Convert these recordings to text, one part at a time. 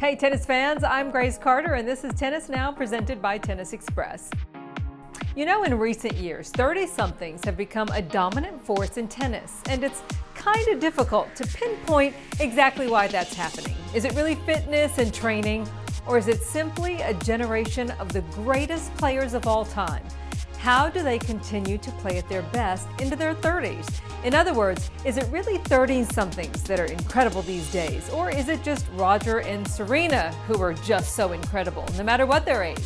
Hey tennis fans, I'm Grace Carter and this is Tennis Now presented by Tennis Express. You know, in recent years, 30-somethings have become a dominant force in tennis, and it's kind of difficult to pinpoint exactly why that's happening. Is it really fitness and training, or is it simply a generation of the greatest players of all time? How do they continue to play at their best into their 30s? In other words, is it really 30-somethings that are incredible these days, or is it just Roger and Serena who are just so incredible, no matter what their age?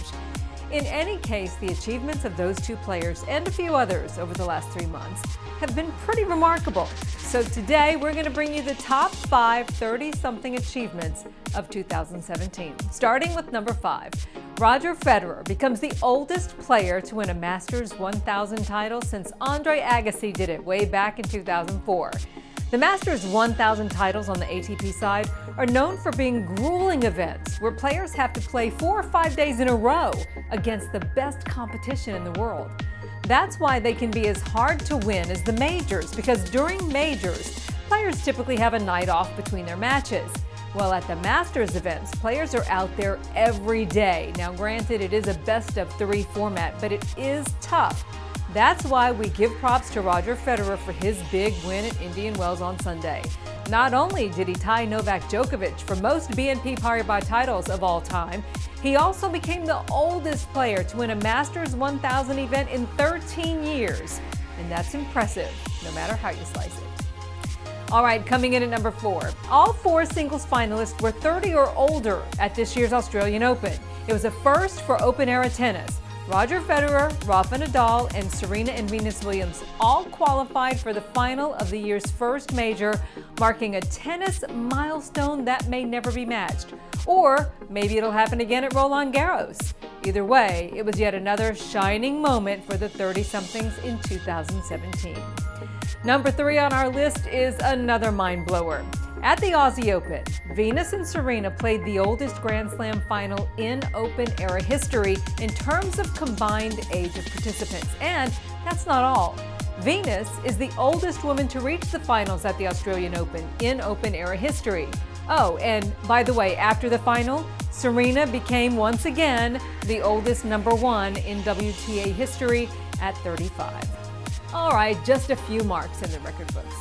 In any case, the achievements of those two players and a few others over the last 3 months have been pretty remarkable. So today we're going to bring you the top 5 30-something achievements of 2017. Starting with number 5. Roger Federer becomes the oldest player to win a Masters 1000 title since Andre Agassi did it way back in 2004. The Masters 1000 titles on the ATP side are known for being grueling events where players have to play 4 or 5 days in a row against the best competition in the world. That's why they can be as hard to win as the majors, because during majors, players typically have a night off between their matches. Well, at the Masters events, players are out there every day. Now, granted, it is a best-of-3 format, but it is tough. That's why we give props to Roger Federer for his big win at Indian Wells on Sunday. Not only did he tie Novak Djokovic for most BNP Paribas titles of all time, he also became the oldest player to win a Masters 1000 event in 13 years. And that's impressive, no matter how you slice it. All right, coming in at number 4. All 4 singles finalists were 30 or older at this year's Australian Open. It was a first for open-era tennis. Roger Federer, Rafa Nadal, and Serena and Venus Williams all qualified for the final of the year's first major, marking a tennis milestone that may never be matched. Or maybe it'll happen again at Roland Garros. Either way, it was yet another shining moment for the 30-somethings in 2017. Number 3 on our list is another mind-blower. At the Aussie Open, Venus and Serena played the oldest Grand Slam final in Open-era history in terms of combined age of participants. And that's not all. Venus is the oldest woman to reach the finals at the Australian Open in Open-era history. Oh, and by the way, after the final, Serena became once again the oldest number 1 in WTA history at 35. All right, just a few marks in the record books.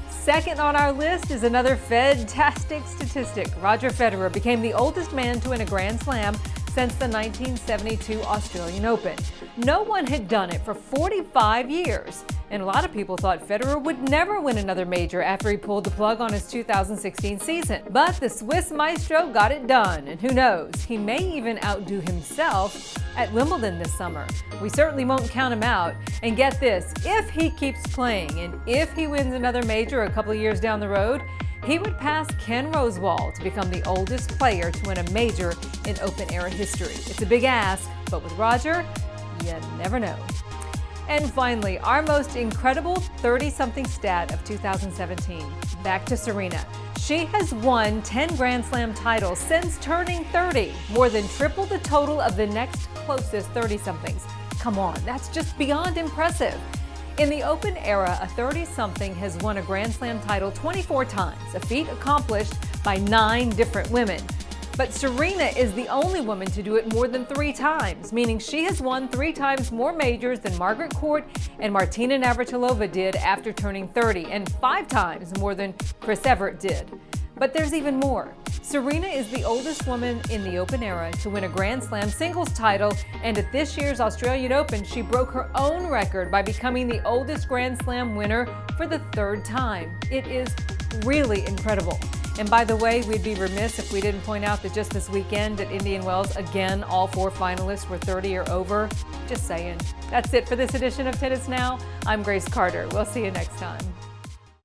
Second on our list is another fantastic statistic. Roger Federer became the oldest man to win a Grand Slam since the 1972 Australian Open. No one had done it for 45 years. And a lot of people thought Federer would never win another major after he pulled the plug on his 2016 season. But the Swiss maestro got it done, and who knows, he may even outdo himself at Wimbledon this summer. We certainly won't count him out. And get this, if he keeps playing and if he wins another major a couple of years down the road, he would pass Ken Rosewall to become the oldest player to win a major in open-era history. It's a big ask, but with Roger, you never know. And finally, our most incredible 30-something stat of 2017. Back to Serena. She has won 10 Grand Slam titles since turning 30, more than triple the total of the next closest 30-somethings. Come on, that's just beyond impressive. In the Open era, a 30-something has won a Grand Slam title 24 times, a feat accomplished by 9 different women. But Serena is the only woman to do it more than 3 times, meaning she has won 3 times more majors than Margaret Court and Martina Navratilova did after turning 30, and 5 times more than Chris Evert did. But there's even more. Serena is the oldest woman in the Open era to win a Grand Slam singles title, and at this year's Australian Open, she broke her own record by becoming the oldest Grand Slam winner for the 3rd time. It is really incredible. And by the way, we'd be remiss if we didn't point out that just this weekend at Indian Wells, again, all 4 finalists were 30 or over. Just saying. That's it for this edition of Tennis Now. I'm Grace Carter. We'll see you next time.